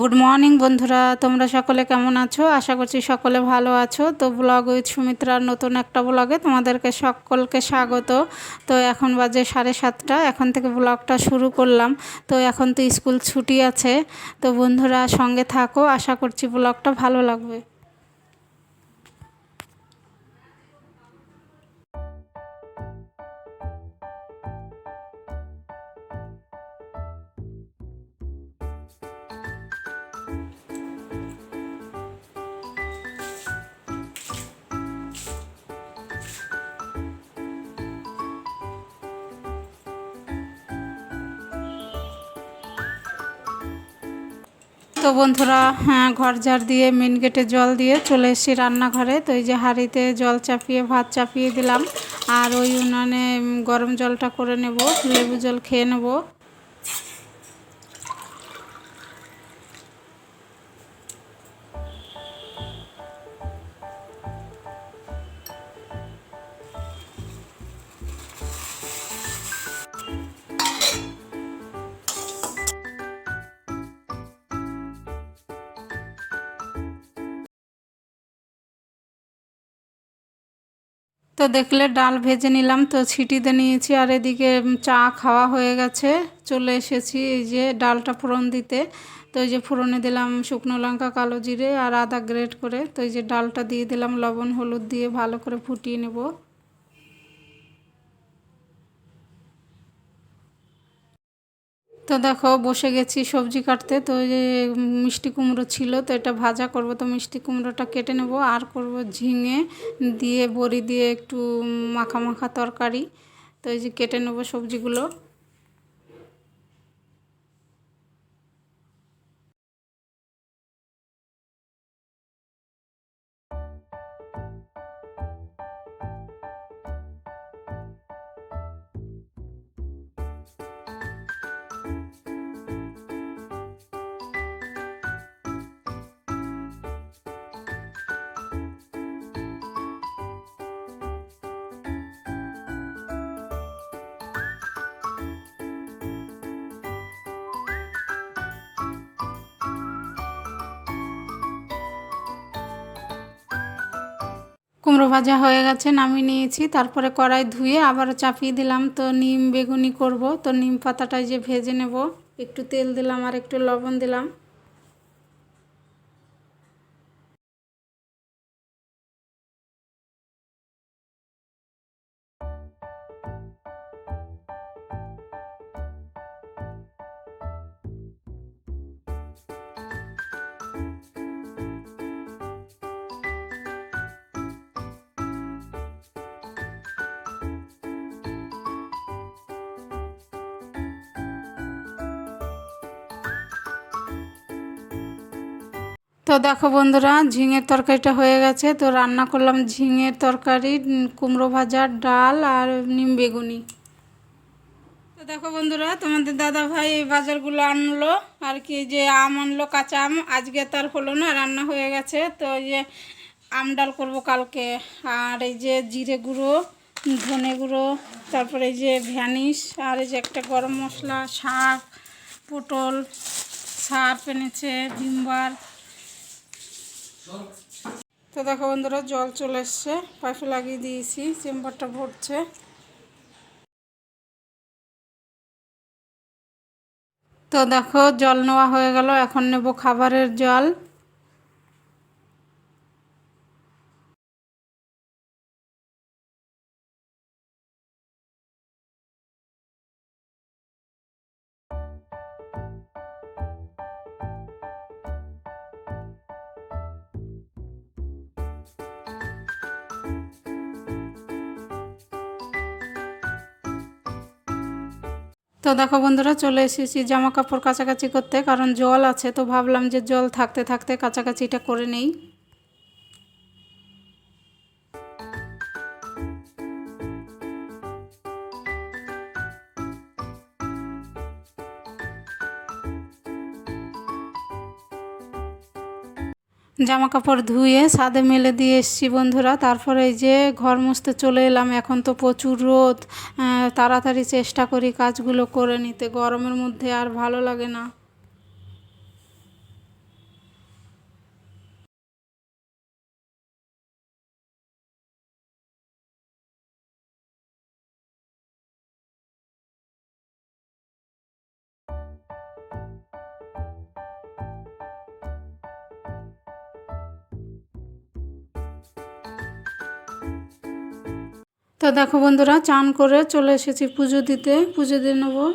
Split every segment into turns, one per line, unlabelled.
Good morning বন্ধুরা, তোমরা সকলে কেমন আছো? আশা করছি সকলে ভালো আছো। তো ব্লগ উইথ সুমিত্রার নতুন একটা ব্লগে তোমাদেরকে সকলকে স্বাগত। তো এখন বাজে 7:30, এখন থেকে ব্লগটা শুরু করলাম। তো এখন তো স্কুল ছুটি আছে, তো বন্ধুরা সঙ্গে থাকো, আশা করছি ব্লগটা ভালো লাগবে। তো বন্ধুরা, হ্যাঁ, ঘর ঝাড় দিয়ে মেন গেটে জল দিয়ে চলে এসেছি রান্নাঘরে। তো এই যে হাঁড়িতে জল চাপিয়ে ভাত চাপিয়ে দিলাম, আর ওই উনানে গরম জলটা করে নেব, লেবু জল খেয়ে নেব। তো দেখলে ডাল ভেজে নিলাম, তো ছিটিতে নিয়েছি, আর এদিকে চা খাওয়া হয়ে গেছে। চলে এসেছি এই যে ডালটা ফোড়ন দিতে। তো এই যে ফোড়নে দিলাম শুকনো লঙ্কা, কালো জিরে আর আদা গ্রেট করে। তো এই যে ডালটা দিয়ে দিলাম, লবণ হলুদ দিয়ে ভালো করে ফুটিয়ে নেব। তো দেখো বসে গেছি সবজি কাটতে। তো এই যে মিষ্টি কুমড়ো ছিল, তো এটা ভাজা করব। তো মিষ্টি কুমড়োটা কেটে নেব, আর করব ঝিঙে দিয়ে বড়ি দিয়ে একটু মাখা মাখা তরকারি। তো এই যে কেটে নেব সবজিগুলো। কুমড়ো ভাজা হয়ে গেছে, নামিয়ে নিয়েছি। তারপরে কড়াই ধুয়ে আবার চাপিয়ে দিলাম। তো নিম বেগুনি করব। তো নিম পাতাটাই যে ভেজে নেব, একটু তেল দিলাম আর একটু লবণ দিলাম। তো দেখো বন্ধুরা, ঝিঙের তরকারিটা হয়ে গেছে। তো রান্না করলাম ঝিঙের তরকারি, কুমড়ো ভাজা, ডাল আর নিম বেগুনি। তো দেখো বন্ধুরা, তোমাদের দাদা ভাই এই বাজারগুলো আনলো আর কি, যে আম আনলো, কাঁচা আম। আজকে তার হলো না, রান্না হয়ে গেছে। তো এই যে আম ডাল করবো কালকে। আর এই যে জিরে গুঁড়ো, ধনে গুঁড়ো, তারপরে এই যে ভ্যানিশ, আর এই যে একটা গরম মশলা, শাক, পটল, সার্ফ এনেছে, ভিমবার। তো দেখো বন্ধুরা, জল চলে এসছে, পাইপে লাগিয়ে দিয়েছি, চেম্বারটা ভরছে। তো দেখো জল নেওয়া হয়ে গেল, এখন নেব খাবারের জল। তো দেখো বন্ধুরা, চলে এসেছি জামা কাপড় কাচাকাচি করতে, কারণ জল আছে। তো ভাবলাম যে জল থাকতে থাকতে কাচাকাচিটা করে নেই। জামা কাপড় ধুয়ে ছাদে মেলে দিয়ে এসেছি বন্ধুরা। তারপরে এই যে ঘর মুছতে চলে এলাম। এখন তো প্রচুর রোদ, তাড়াতাড়ি চেষ্টা করি কাজগুলো করে নিতে, গরমের মধ্যে আর ভালো লাগে না। তো দেখো বন্ধুরা, চান করে চলে এসেছি পুজো দিতে, পুজো দিয়ে নেবো।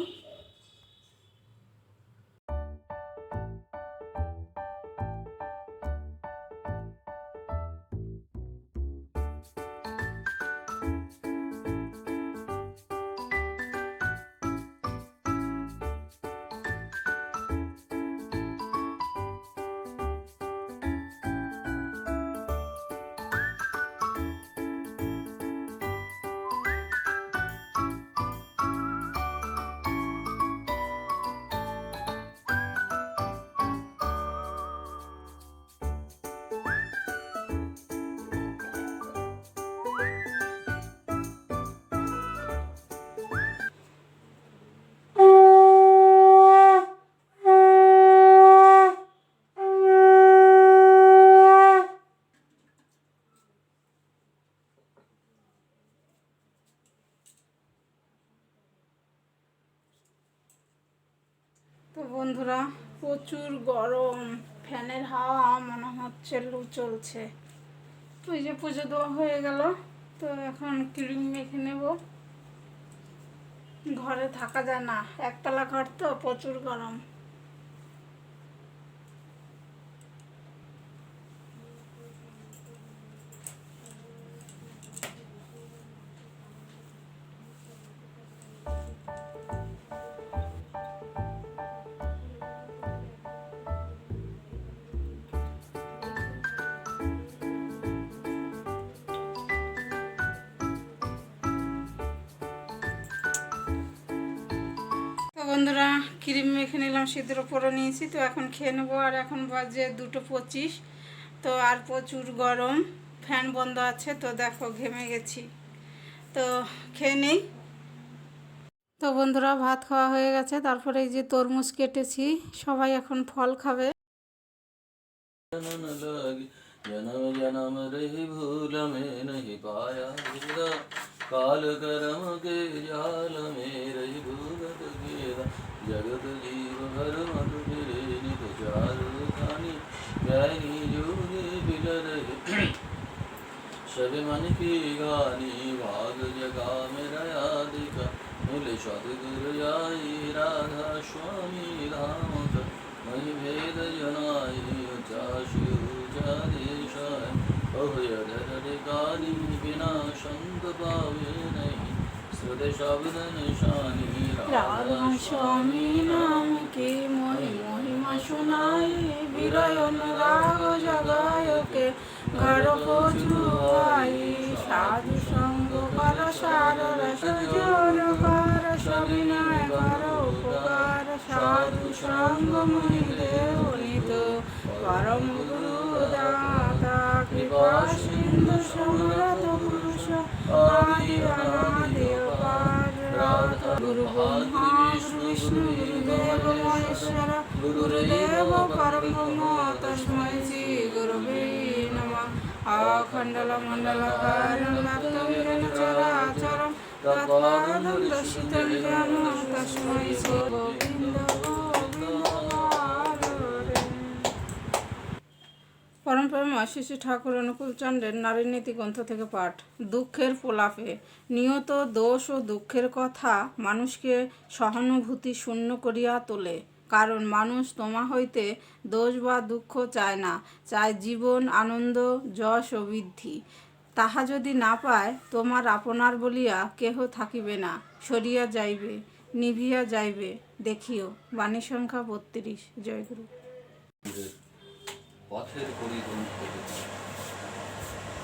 তো বন্ধুরা, প্রচুর গরম, ফ্যানের হাওয়া মনে হচ্ছে লু চলছে। ওই যে পুজো দেওয়া হয়ে গেল, তো এখন ক্রিম মেখে নেব। ঘরে থাকা যায় না, একতলা ঘর তো, প্রচুর গরম। তো বন্ধুরা, ক্রিম মেখে নিলাম, সিঁদুর পরে নিয়েছি, তো এখন খেয়ে নেবো। আর এখন বাজে 2:25। তো আর প্রচুর গরম, ফ্যান বন্ধ আছে, তো দেখো ঘেমে গেছি। তো খেয়ে নেই। তো বন্ধুরা, ভাত খাওয়া হয়ে গেছে, তারপরে এই যে তরমুজ কেটেছি, সবাই এখন ফল খাবে।
जन्म जन्म रही भूल में नहीं पाया हीरा काल करम के जाल में रही भूगत गेरा जगत जीव भर मत फिरे नित चारु खानी ज्ञानी जोगे बिल रहे सब मन की गानी भाग जगा मेरा यादिका मिल सदगुरु आई राधा स्वामी धाम मही भेद जनाई देशाय अभयधरिकाली बिना संत पावे नहीं श्रुत शब्द निशानी
राधा स्वामी नाम की मोहि महिमा सुनाई विरयन राग जगाय के घर पहुँचुआई साधु संग कर सार रस जोर कर सविनय कर उपकार साधु संग मुनि देवनित परम गुरु दाता कृपा सिंधु समर्थ पुरुष आदि अनादि अपार गुरु ब्रह्मा गुरु विष्णु गुरुदेव महेश्वर गुरुदेव परब्रह्म तस्मै श्री गुरुवे नमः। अखण्डलमण्डलकारं व्याप्तं येन चराचरं तत्पदं दर्शितं येन तस्मै श्री गोविन्द পরমপ্রেমী শ্রী ঠাকুর অনুকূল চন্দ্রের নারী নীতি গ্রন্থ থেকে পাঠ। দুঃখের প্রলাপে নিয়ত দোষ ও দুঃখের কথা মানুষকে সহানুভূতি শূন্য করিয়া তোলে। কারণ মানুষ তোমা হইতে দোষ বা দুঃখ চায় না, চায় জীবন, আনন্দ, যশ ও বৃদ্ধি। তাহা যদি না পায়, তোমার আপনার বলিয়া কেহ থাকিবে না, সরিয়া যাইবে, নিভিয়া যাইবে। দেখিও বাণী সংখ্যা 32। জয়গুরু।
পথের পরিগণিত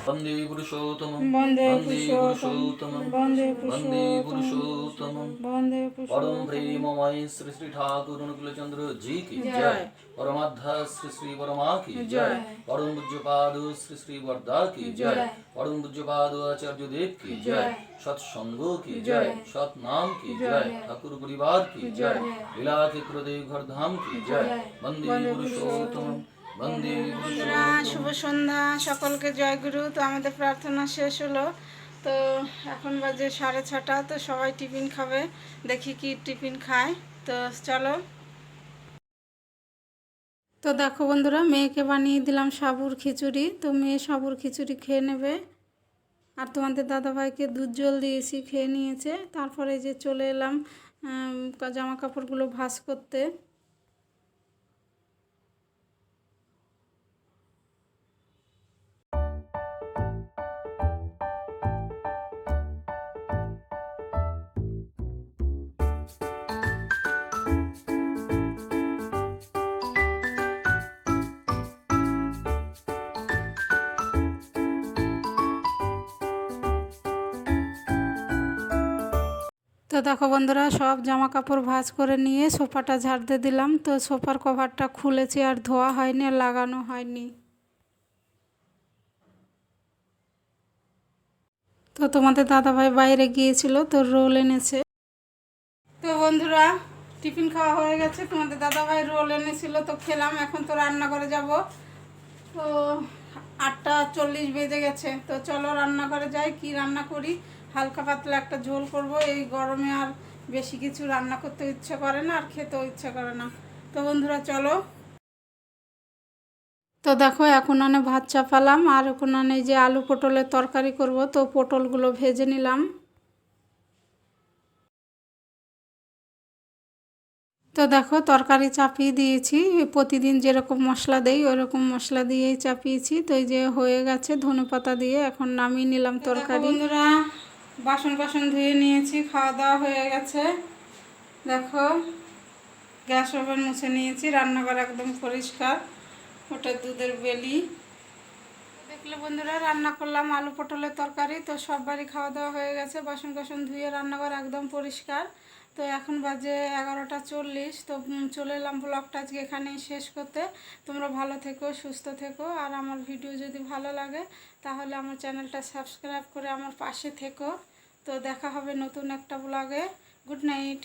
বন্দে পুরুষোত্তমম
বন্দে
পুরুষোত্তমম
বন্দে
বন্দে পুরুষোত্তমম
বন্দে
परम प्रेममय श्री श्री ठाकुर अनुकूल चंद्र जी की जय। परमाध्या श्री श्री परमा की जय। परम पूज्यपाद श्री श्री वर्धा की जय। परम पूज्यपाद आचार्य देव की जय। सत्संगों की जय, सत नाम की जय, ठाकुर परिवार की जय, लीला क्षेत्र देवघर धाम की जय। वंदे पुरुषोत्तमम वंदे
বন্ধুরা, শুভ সন্ধ্যা, সকলকে জয়গুরু। তো আমাদের প্রার্থনা শেষ হলো, তো এখন বাজে 6:30। তো সবাই টিফিন খাবে, দেখি কি টিফিন খায়। তো চলো। তো দেখো বন্ধুরা, মেয়েকে বানিয়ে দিলাম সাবুর খিচুড়ি, তো মেয়ে সাবুর খিচুড়ি খেয়ে নেবে। আর তোমাদের দাদাভাইকে দুধ জল দিয়েছি, খেয়ে নিয়েছে। তারপরে যে চলে এলাম জামা কাপড়গুলো ভাঁজ করতে। তো দেখো বন্ধুরা, সব জামা কাপড় ভাঁজ করে নিয়ে সোফাটা ঝাড়তে দিলাম। তো সোফার কভারটা খুলেছি, আর ধোয়া হয়নি আর লাগানো হয়নি। তো তোমাদের দাদাভাই বাইরে গিয়েছিল, তো রোল এনেছে। তো বন্ধুরা, টিফিন খাওয়া হয়ে গেছে। তোমাদের দাদাভাই রোল এনেছিল, তো খেলাম। এখন তো রান্নাঘরে যাব। তো 8:40 বেজে গেছে। তো চলো রান্নাঘরে যাই, কি রান্না করি। হালকা পাতলা একটা ঝোল করব। এই গরমে আর বেশি কিছু রান্না করতে ইচ্ছে করে না, আর খেতেও ইচ্ছে করে না। তো বন্ধুরা চলো। তো দেখো, এখন ভাত চাপালাম, আর এখন যে আলু পটলের তরকারি করব। তো পটলগুলো ভেজে নিলাম। তো দেখো, তরকারি চাপিয়ে দিয়েছি। প্রতিদিন যেরকম মশলা দেই ওরকম মশলা দিয়েই চাপিয়েছি। তো এই যে হয়ে গেছে, ধনেপাতা দিয়ে এখন নামিয়ে নিলাম তরকারি। বন্ধুরা, বাসন ধুয়ে নিয়েছি, খাওয়া দাওয়া হয়ে গেছে। দেখো, গ্যাস ওভেন মুছে নিয়েছি, রান্নাঘর একদম পরিষ্কার। ওটা দুধের বেলি। দেখলে বন্ধুরা, রান্না করলাম আলু পটলের তরকারি। তো সববারই খাওয়া দাওয়া হয়ে গেছে, বাসন ধুয়ে রান্নাঘর একদম পরিষ্কার। তো এখন বাজে 11:40। তো চলে এলাম ব্লগটা আজকে এখানেই শেষ করতে। তোমরা ভালো থেকো, সুস্থ থেকো, আর আমার ভিডিও যদি ভালো লাগে তাহলে আমার চ্যানেলটা সাবস্ক্রাইব করে আমার পাশে থেকো। তো দেখা হবে নতুন একটা ব্লগে। Good night.